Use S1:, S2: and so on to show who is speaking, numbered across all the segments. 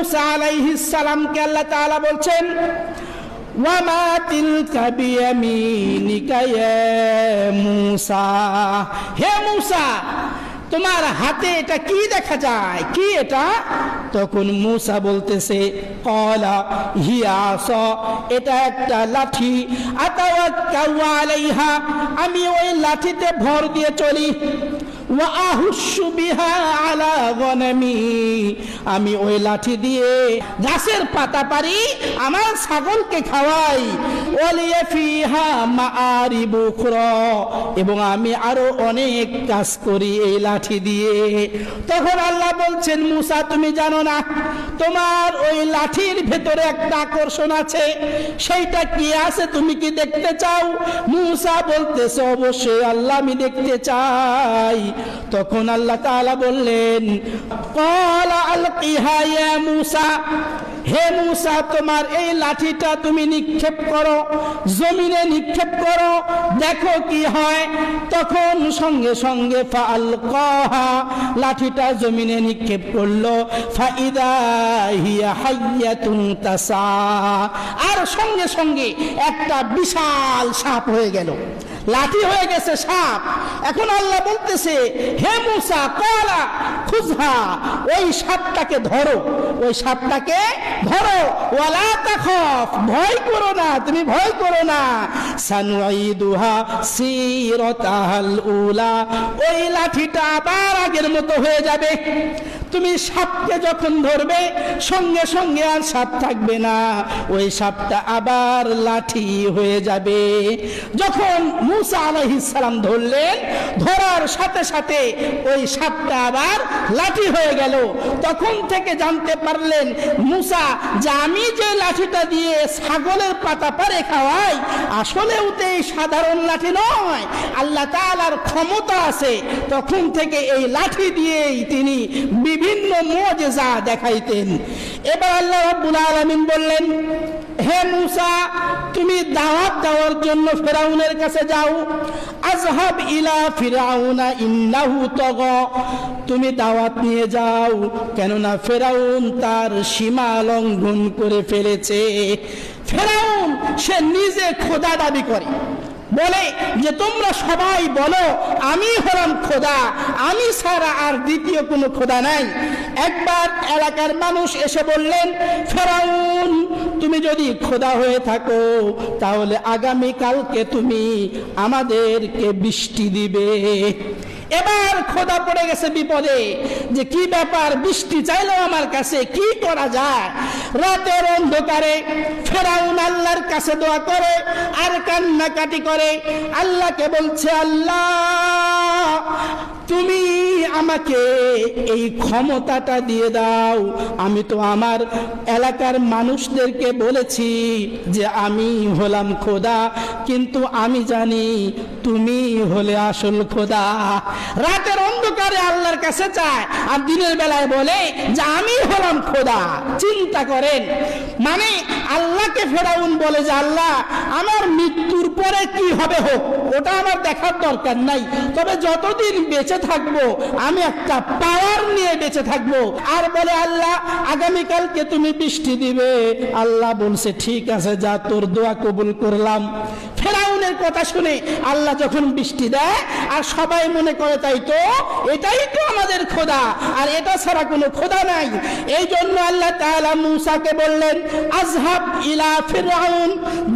S1: মুসা আলাইহিস সালামকে আল্লাহ তাআলা বলছেন ওয়ামা তিলকা বিয়ামিনিকা ইয়া মুসা, হে মুসা তোমার হাতে এটা কি দেখা যায়, কি এটা? তখন মুসা বলতেছে ক্বালা হিয়া আসা, এটা একটা লাঠি, আতাওয়াক্কাউ আলাইহা, আমি ওই লাঠিতে ভর দিয়ে চলি, ওয়া আহুশু বিহা আলা গনামি, আমি ওই লাঠি দিয়ে গাছের পাতা পারি, আমার ছাগলকে খাওয়াই, ওয়ালিয়া ফিহা মাআরিবু উখরা, এবং আমি আরো অনেক কাজ করি এই লাঠি দিয়ে। তখন আল্লাহ বলছেন মুসা তুমি জানো না তোমার ওই লাঠির ভেতরে একটা আকর্ষণ আছে, সেইটা কি আছে তুমি কি দেখতে চাও? মুসা বলতেছে অবশ্যই আল্লাহ আমি দেখতে চাই। তখন আল্লাহ তাআলা বললেন ক্বালা আলকিহা ইয়া মুসা, হে মুসা তোমার এই লাঠিটা তুমি নিক্ষেপ করো, জমিনে নিক্ষেপ করো, দেখো কি হয়। তখন সঙ্গে সঙ্গে ফাআলকাহা, লাঠিটা জমিনে নিক্ষেপ করলো, ফাইদা হিয়া হাইয়াতুন তাসা, আর সঙ্গে সঙ্গে একটা বিশাল সাপ হয়ে গেল, লাঠি হয়ে গেছে সাপ। এখন আল্লাহ বলতেছে হে মুসা ক্বালা খুযহা, ওই সাপটাকে ধরো, ওই সাপটাকে ধরো, ওয়ালা তাখাফ, ভয় করো না, তুমি ভয় করো না, সানুঈদুহা সিরাতাহাল উলা, ওই লাঠিটা আবার আগের মতো হয়ে যাবে। তুমি সাপকে যখন ধরবে সঙ্গে সঙ্গে আর সাপ থাকবে না, ওই সাপটা আবার লাঠি হয়ে যাবে। যখন মুসা আলাইহিস সালাম ধরলেন, ধরার সাথে সাথে ওই সাপটা আবার লাঠি হয়ে গেল। তখন থেকে জানতে পারলেন মুসা যে আমি যে লাঠিটা দিয়ে ছাগলের পাতা পারে খাওয়াই, আসলে ওতে সাধারণ লাঠি নয়, আল্লাহ তাআলার ক্ষমতা আছে। তখন থেকে এই লাঠি দিয়েই তিনি বিভিন্ন মুজিজা দেখাইতেন। এবার আল্লাহ রাব্বুল আলামিন বললেন হে মুসা তুমি দাওয়াত দেওয়ার জন্য ফিরআউনের কাছে যাও, আযহাব ইলা ফিরআউনা ইন্নাহু তাগা, তুমি দাওয়াত নিয়ে যাও, কেননা ফিরআউন তার সীমা লঙ্ঘন করে ফেলেছে। ফিরআউন সে নিজে খোদা দাবি করে, বলে যে তোমরা সবাই বলো আমি হলাম খোদা, আমি ছাড়া আর দ্বিতীয় কোনো খোদা নাই। একবার এলাকার মানুষ এসে বললেন ফিরআউন তুমি যদি খোদা হয়ে থাকো তাহলে আগামী কালকে তুমি আমাদেরকে বৃষ্টি দিবে। এবার খোদা পড়ে গেছে বিপদে, যে কি ব্যাপার, বৃষ্টি চাইলো আমার কাছে, কি করা যায়। রাতের অন্ধকারে ফিরআউন আল্লাহর কাছে দোয়া করে আর কান্নাকাটি করে, আল্লাহকে বলছে আল্লাহ তুমি আমাকে এই ক্ষমতাটা দিয়ে দাও, আমি তো আমার এলাকার মানুষদেরকে বলেছি যে আমি হলাম খোদা, কিন্তু আমি জানি তুমি হলে আসল খোদা। রাতের অন্ধকারে আল্লাহর কাছে চায় আর দিনের বেলায় বলে যে আমি হলাম খোদা। চিন্তা করেন, মানে আল্লাহকে ফিরআউন বলে যে আল্লাহ আমার মৃত্যুর পরে কি হবে হোক ওটা আমার দেখার দরকার নাই, তবে যতদিন বেঁচে থাকবো আমি একটা পাওয়ার নিয়ে বেঁচে থাকবো। আর বলে আল্লাহ আগামীকালকে তুমি বৃষ্টি দিবে। আল্লাহ বলছে ঠিক আছে যা, তোর দোয়া কবুল করলাম। ফিরআউনের কথা শুনে আল্লাহ যখন বৃষ্টি দেয় আর সবাই মনে করে তাই তো এটাই তো আমাদের খোদা, আর এটা ছাড়া কোনো খোদা নাই। এই জন্য আল্লাহ তাআলা মুসাকে বললেন আযহাব ইলা ফিরআউন,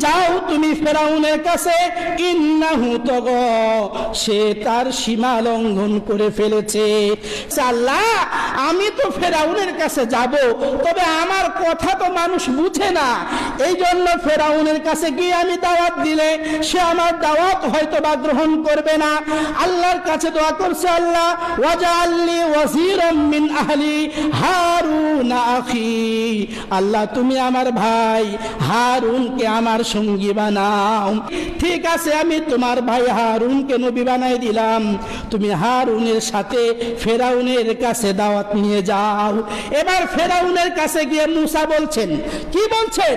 S1: যাও তুমি ফিরআউনের কাছে, ইন্নাহু তাগা, সে তার সীমা লঙ্ঘন করে ফেলেছে। আল্লাহ আমি তো ফিরআউনের কাছে যাব, তবে আমার কথা তো মানুষ বুঝে না, এই জন্য ফিরআউনের কাছে গিয়ে আমি দাওয়াত দিলে সে আমার দাওয়াত হয়তো বা গ্রহণ করবে না। আল্লাহর কাছে দোয়া করছে আল্লাহ ওয়াজআলনি ওয়াজিরাম মিন আহলি হারুন আখি, আল্লাহ তুমি আমার ভাই হারুনকে আমার সঙ্গী বানাও। ঠিক আছে আমি তোমার ভাই হারুনকে নবী বানাই দিলাম, তুমি হারুনের সাথে ফিরআউনের কাছে দাওয়াত নিয়ে যাও। এবার ফিরআউনের কাছে গিয়ে মুসা বলছেন, কি বলছেন?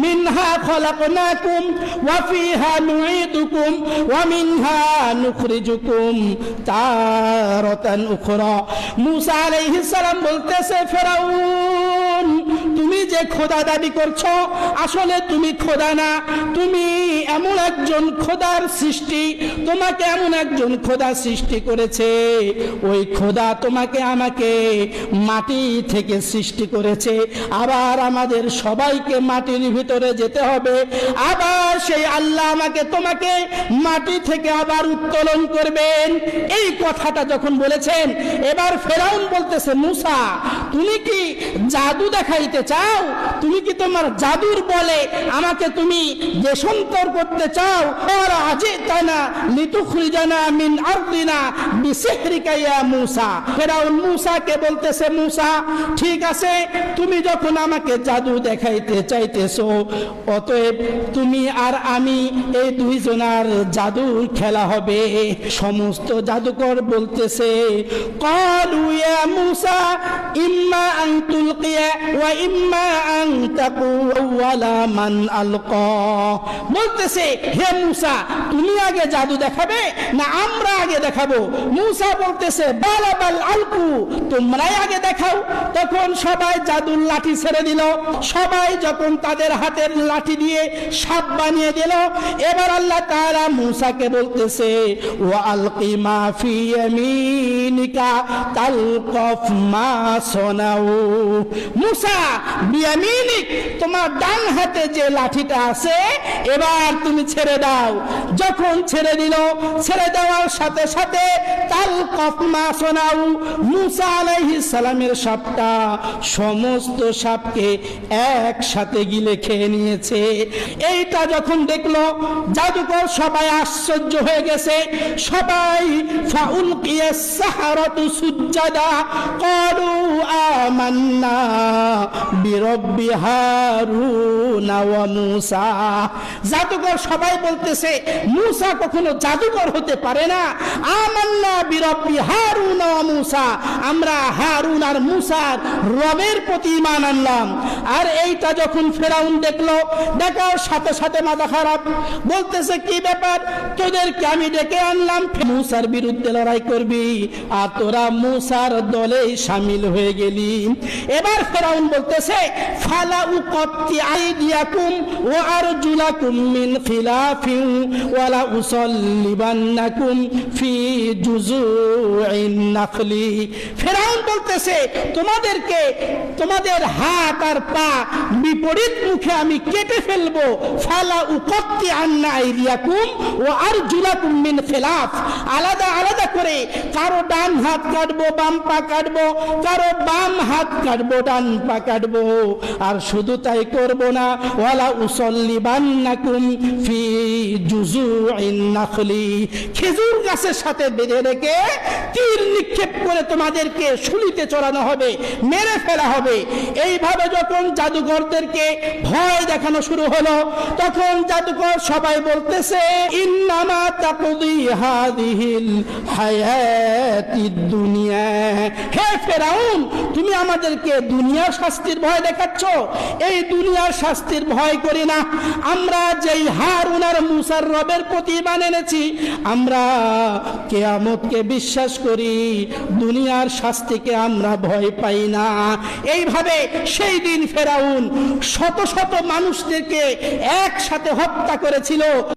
S1: মিনহা খলাকনাকুম ওয়া ফিহা নুঈদুকুম ওয়া মিনহা নুখরিজুকুম তারাতান উখরা। মুসা আলাইহিস সালাম বলতেছে ফিরআউন খোদা দাবি করছো, আসলে তুমি খোদা না, তুমি এমন একজন খোদার সৃষ্টি, তোমাকে এমন একজন খোদা সৃষ্টি করেছে, ওই খোদা তোমাকে আমাকে মাটি থেকে সৃষ্টি করেছে, আবার আমাদের সবাইকে মাটির ভিতরে যেতে হবে, আবার সেই আল্লাহ আমাকে তোমাকে মাটি থেকে আবার উত্তোলন করবেন। এই কথাটা যখন বলেছেন, এবার ফেরাউন বলতেছে, মুসা তুমি কি জাদু দেখাইতে চাও? তুমি কি তোমার জাদুর বলে আমাকে তুমি দেশান্তর করতে চাও? আর আজিতানা লিতুখরিজানা মিন আরদিনা বিসিহরিকা ইয়া মুসা। ফেরাউন মুসাকে বলতেছে, মুসা ঠিক আছে, তুমি যখন আমাকে জাদু দেখাইতে চাইতেছো, অতএব তুমি আর আমি এই দুইজনার জাদুর খেলা হবে। সমস্ত জাদুকর বলতেছে, ক্বালু ইয়া মুসা ইম্মা আন তুলকিয়া ওয়া ইম্মা আন তাকুওয়ালা মান আলকা। বলতেছে, হে মুসা তুমি আগে জাদু দেখাবে না আমরা আগে দেখাবো? মুসা বলতেছে, বালা বাল আলকু, তোমরাই আগে দেখাও। তখন সবাই জাদুর লাঠি ছেড়ে দিল, সবাই যখন তাদের হাতের লাঠি দিয়ে সাপ বানিয়ে দিল, এবার আল্লাহ তাআলা মুসাকে বলতেছে, ওয়া আলকি মা ফি ইয়ামিনিকা তালকাফ মা সনাউ। মুসা বিয়ামিনিক, তোমার ডান হাতে যে লাঠিটা আছে এবার তুমি ছেড়ে দাও। যখন ছেড়ে দিল, ছেড়ে দেওয়ার সাথে সাথে তালকাফ মা সনাউ, মুসা আলাইহিস সালামের সাপটা সমস্ত সাপকে একসাথে গিলে খেয়ে নিয়েছে। এইটা যখন দেখলো জাদুকর সবাই আশ্চর্য হয়ে গেছে, সবাই ফাউলকিয়াস সাহারাতু সুজ্জাদা ক্বালু আমান্না বিরব্বি হারুন ওয়া মুসা। জাদুকর সবাই বলতেছে, মুসা কখনো জাদুকর হতে পারে না। আমান্না বিরব্বি হারুন ওয়া মুসা, আমরা হারুন আর মুসার রবের প্রতি ঈমান আনলাম। আর এইটা যখন ফেরাউন দেখলো, দেখার সাথে সাথে মাথা খারাপ, বলতেছে, কি ব্যাপার, তোদেরকে আমি ডেকে আনলাম মুসার বিরুদ্ধে লড়াই করবি, আর তোরা মুসার দলেই শামিল হয়ে গেলি। এবার ফেরাউন বলতেছে, ফালা উকত্তি আইদিয়াকুম ওয়া আরজুলাকুম মিন খিলাফিন ওয়ালা উসাল্লিবান্নাকুম ফি জুজুইন নাখলি। ফেরাউন বলতেছে, তোমাদেরকে তোমাদের হাত আর পা বিপরীত মুখে আমি কেটে ফেলবো। ফালা উকত্তি আন্না আইদিয়াকুম ওয়া আরজুলাকুম মিন খিলাফ, আলাদা আলাদা করে, কারো ডান হাত কাটবো, বাম পা কাটবো, কারো বাম হাত কাটবো, ডান পা কাটবো। আর শুধু তাই করব না, ওয়ালা উসাল্লিবান্নাকুম ফি জুজুইন নাখলি, খেজুর গাছের সাথে বেঁধে রেখে তীর নিক্ষেপ করে তোমাদেরকে শুলিতে চড়ানো হবে, মেরে ফেলা হবে। এইভাবে যখন জাদুঘরদেরকে ভয় দেখানো শুরু হলো, তখন জাদুকর সবাই বলতেছে, ইন্নামা তাকদি হাদিহিল হায়াতিদ দুনিয়া। হে ফেরাউন, তুমি আমাদেরকে দুনিয়ার শাস্তির ভয় দেখাচ্ছ? এই দুনিয়ার শাস্তির ভয় করি না, আমরা যেই হারুন আর মুসার রবের প্রতি ঈমান এনেছি, আমরা কিয়ামতকে বিশ্বাস করি, দুনিয়ার শাস্তিকে আমরা ভয় পাই না। এইভাবে সেই দিন ফেরাউন শত শত মানুষদেরকে একসাথে হত্যা করেছিল।